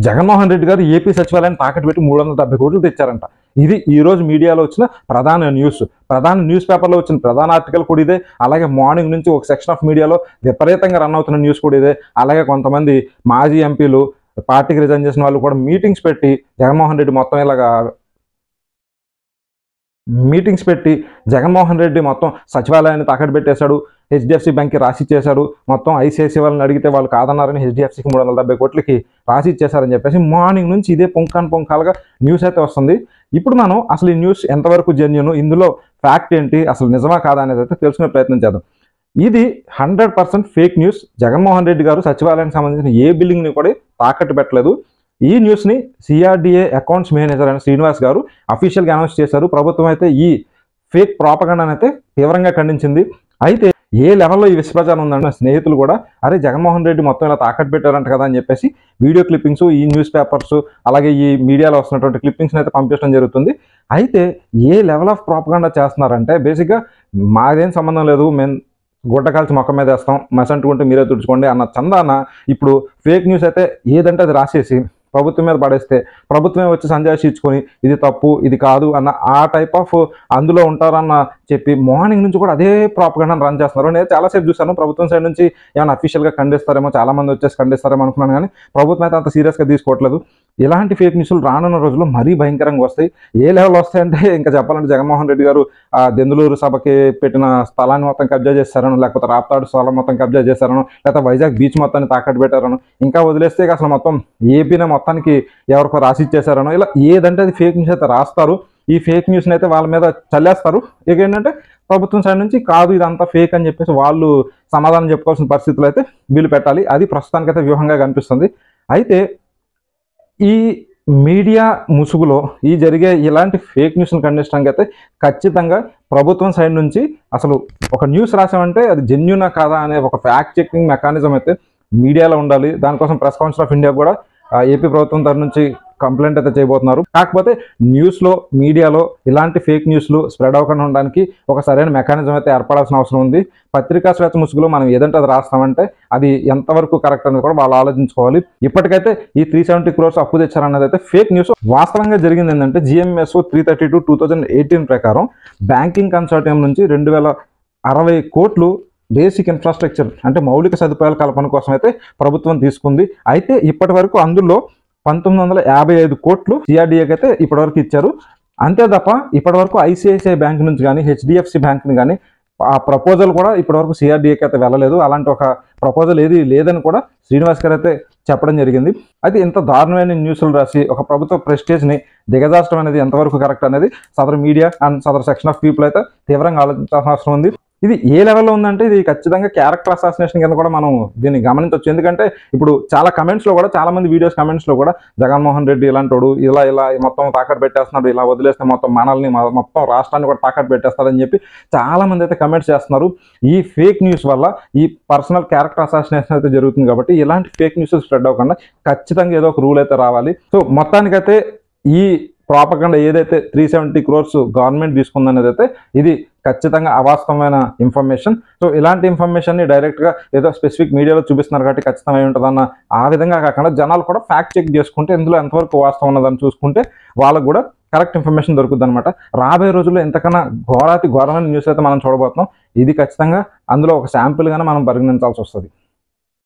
జగన్మోహన్ రెడ్డి గారు ఏపీ సచివాలయాన్ని తాకట్టు పెట్టి 370 కోట్లు తెచ్చారంట. ఇది ఈ రోజు మీడియాలో వచ్చిన ప్రధాన న్యూస్ పేపర్లో వచ్చిన ప్రధాన ఆర్టికల్ కూడా ఇదే. అలాగే మార్నింగ్ నుంచి ఒక సెక్షన్ ఆఫ్ మీడియాలో విపరీతంగా రన్ అవుతున్న న్యూస్ కూడా ఇదే. అలాగే కొంతమంది మాజీ ఎంపీలు, పార్టీకి రిజైన్ చేసిన వాళ్ళు కూడా మీటింగ్స్ పెట్టి జగన్మోహన్ రెడ్డి మొత్తం సచివాలయాన్ని తాకట్టు పెట్టేశాడు, హెచ్డిఎఫ్సి బ్యాంక్కి రాసి ఇచ్చేశారు, మొత్తం ఐసిఐసి వాళ్ళని అడిగితే వాళ్ళు కాదన్నారని హెచ్డిఎఫ్సికి 370 కోట్లకి రాసి ఇచ్చేశారని చెప్పేసి మార్నింగ్ నుంచి ఇదే పొంకాలుగా న్యూస్ అయితే వస్తుంది. ఇప్పుడు మనం అసలు ఈ న్యూస్ ఎంతవరకు జెన్యూన్, ఇందులో ఫ్యాక్ట్ ఏంటి, అసలు నిజమా కాదా అనేది అయితే తెలుసుకునే ప్రయత్నం చేద్దాం. ఇది 100% ఫేక్ న్యూస్. జగన్మోహన్ రెడ్డి గారు సచివాలయానికి సంబంధించిన ఏ బిల్డింగ్ని కూడా తాకట్టు పెట్టలేదు. ఈ న్యూస్ని సిఆర్డిఏ అకౌంట్స్ మేనేజర్ అయిన శ్రీనివాస్ గారు అఫీషియల్గా అనౌన్స్ చేశారు. ప్రభుత్వం అయితే ఈ ఫేక్ ప్రాపగండాను అయితే తీవ్రంగా ఖండించింది. అయితే ఏ లెవెల్లో ఈ విషప్రచారం ఉందంటే స్నేహితులు కూడా అరే జగన్మోహన్ రెడ్డి మొత్తం ఇలా తాకట్టు పెట్టారంట కదా అని చెప్పేసి వీడియో క్లిప్పింగ్స్, ఈ న్యూస్ పేపర్స్, అలాగే ఈ మీడియాలో వస్తున్నటువంటి క్లిప్పింగ్స్ని అయితే పంపించడం జరుగుతుంది. అయితే ఏ లెవెల్ ఆఫ్ ప్రాపగండా చేస్తున్నారంటే బేసిక్గా మాదేం సంబంధం లేదు, మేము గుడ్డ కాల్చి మొక్క మీద వేస్తాం, మస్ అంటుకుంటే మీరే తుడుచుకోండి అన్న చందాన ఇప్పుడు ఫేక్ న్యూస్ అయితే ఏదంటే అది రాసేసి ప్రభుత్వం మీద పడేస్తే ప్రభుత్వమే వచ్చి సంజాయిషి ఇచ్చుకొని ఇది తప్పు ఇది కాదు అన్న ఆ టైప్ ఆఫ్ అందులో ఉంటారన్న చెప్పి మార్నింగ్ నుంచి కూడా అదే ప్రాపగండాను రన్ చేస్తున్నారు. నేను చాలాసేపు చూశాను ప్రభుత్వం సైడ్ నుంచి ఏమైనా అఫీషియల్గా ఖండిస్తారేమో, చాలామంది వచ్చేసి ఖండిస్తారేమో అనుకున్నాను, కానీ ప్రభుత్వం అయితే అంత సీరియస్గా తీసుకోవట్లేదు. ఇలాంటి ఫేక్ న్యూస్లు రానున్న రోజుల్లో మరీ భయంకరంగా వస్తాయి. ఏ లెవెల్ వస్తాయంటే ఇంకా చెప్పాలంటే జగన్మోహన్ రెడ్డి గారు ఆ దెందులూరు సభకి పెట్టిన స్థలాన్ని మొత్తం కబ్జా చేశారనో, లేకపోతే రాప్తాడు స్థలం మొత్తం కబ్జా చేశారనో, లేకపోతే వైజాగ్ బీచ్ మొత్తాన్ని తాకట్టు పెట్టారనో, ఇంకా వదిలేస్తే అసలు మొత్తం ఏపీనే మొత్తానికి ఎవరికో రాసి ఇచ్చేశారనో, ఇలా ఏదంటే అది ఫేక్ న్యూస్ అయితే రాస్తారు. ఈ ఫేక్ న్యూస్ని అయితే వాళ్ళ మీద చల్లేస్తారు. ఇక ఏంటంటే ప్రభుత్వం సైడ్ నుంచి కాదు ఇదంతా ఫేక్ అని చెప్పేసి వాళ్ళు సమాధానం చెప్పుకోవాల్సిన పరిస్థితులు అయితే వీళ్ళు పెట్టాలి. అది ప్రస్తుతానికైతే వ్యూహంగా కనిపిస్తుంది. అయితే ఈ మీడియా ముసుగులో ఈ జరిగే ఇలాంటి ఫేక్ న్యూస్ని ఖండించడానికి అయితే ఖచ్చితంగా ప్రభుత్వం సైడ్ నుంచి అసలు ఒక న్యూస్ రాసామంటే అది జెన్యూనా కాదా అనే ఒక ఫ్యాక్ట్ చెకింగ్ మెకానిజం అయితే మీడియాలో ఉండాలి. దానికోసం ప్రెస్ కౌన్సిల్ ఆఫ్ ఇండియా కూడా ఏపీ ప్రభుత్వం తరఫు నుంచి కంప్లైంట్ అయితే చేయబోతున్నారు. కాకపోతే న్యూస్లో, మీడియాలో ఇలాంటి ఫేక్ న్యూస్లు స్ప్రెడ్ అవ్వకుండా ఉండడానికి ఒక సరైన మెకానిజం అయితే ఏర్పడాల్సిన అవసరం ఉంది. పత్రికా స్వేచ్ఛ ముసుగులో మనం ఏదంటే అది రాస్తామంటే అది ఎంతవరకు కరెక్ట్ అనేది కూడా వాళ్ళు ఆలోచించుకోవాలి. ఇప్పటికైతే ఈ 370 crores అప్పు తెచ్చారన్నది అయితే ఫేక్ న్యూస్. వాస్తవంగా జరిగింది ఏంటంటే GMSO 332/2018 ప్రకారం బ్యాంకింగ్ కన్సార్టియం నుంచి 2060 కోట్లు బేసిక్ ఇన్ఫ్రాస్ట్రక్చర్ అంటే మౌలిక సదుపాయాల కల్పన కోసం అయితే ప్రభుత్వం తీసుకుంది. అయితే ఇప్పటి వరకు అందులో 1955 కోట్లు సిఆర్డీఏకి అయితే ఇప్పటివరకు ఇచ్చారు. అంతే తప్ప ఇప్పటివరకు ఐసిఐసిఐ బ్యాంక్ నుంచి కానీ హెచ్డిఎఫ్సి బ్యాంక్ని కానీ ఆ ప్రపోజల్ కూడా ఇప్పటివరకు సిఆర్డీఏకి అయితే వెళ్ళలేదు. అలాంటి ఒక ప్రపోజల్ ఏది లేదని కూడా శ్రీనివాస్ గారు అయితే చెప్పడం జరిగింది. అయితే ఇంత దారుణమైన న్యూస్లు రాసి ఒక ప్రభుత్వ ప్రెస్టేజ్ని దిగజార్చడం అనేది ఎంతవరకు కరెక్ట్ అనేది సదరు మీడియా అండ్ సదరు సెక్షన్ ఆఫ్ పీపుల్ అయితే తీవ్రంగా ఆలోచించాల్సిన అవసరం ఉంది. ఇది ఏ లెవెల్లో ఉందంటే ఇది ఖచ్చితంగా క్యారెక్టర్ అసాసినేషన్ కింద కూడా మనం దీన్ని గమనించవచ్చు. ఎందుకంటే ఇప్పుడు చాలా కమెంట్స్లో కూడా, చాలా మంది వీడియోస్ కమెంట్స్లో కూడా జగన్మోహన్ రెడ్డి ఇలాంటోడు, ఇలా మొత్తం తాకట్టు పెట్టేస్తున్నాడు, ఇలా వదిలేస్తే మొత్తం మనల్ని మొత్తం రాష్ట్రాన్ని కూడా తాకట్టు పెట్టేస్తాడని చెప్పి చాలా మంది అయితే కమెంట్స్ చేస్తున్నారు. ఈ ఫేక్ న్యూస్ వల్ల ఈ పర్సనల్ క్యారెక్టర్ అసాసినేషన్ అయితే జరుగుతుంది. కాబట్టి ఇలాంటి ఫేక్ న్యూస్ స్ప్రెడ్ అవ్వకుండా ఖచ్చితంగా ఏదో ఒక రూల్ అయితే రావాలి. సో మొత్తానికైతే ఈ ప్రాపగండా ఏదైతే 370 crores గవర్నమెంట్ తీసుకుందనేది అయితే ఇది ఖచ్చితంగా అవాస్తవమైన ఇన్ఫర్మేషన్. సో ఇలాంటి ఇన్ఫర్మేషన్ని డైరెక్ట్గా ఏదో స్పెసిఫిక్ మీడియాలో చూపిస్తున్నారు కాబట్టి ఖచ్చితంగా ఉంటుందన్న ఆ విధంగా కాకుండా జనాలు కూడా ఫ్యాక్ట్ చెక్ చేసుకుంటే ఇందులో ఎంతవరకు వాస్తవం ఉన్నదని చూసుకుంటే వాళ్ళకు కూడా కరెక్ట్ ఇన్ఫర్మేషన్ దొరుకుతుంది అనమాట. రాబోయే రోజుల్లో ఎంతకన్నా ఘోరమైన న్యూస్ అయితే మనం చూడబోతున్నాం. ఇది ఖచ్చితంగా అందులో ఒక శాంపుల్గానే మనం పరిగణించాల్సి వస్తుంది.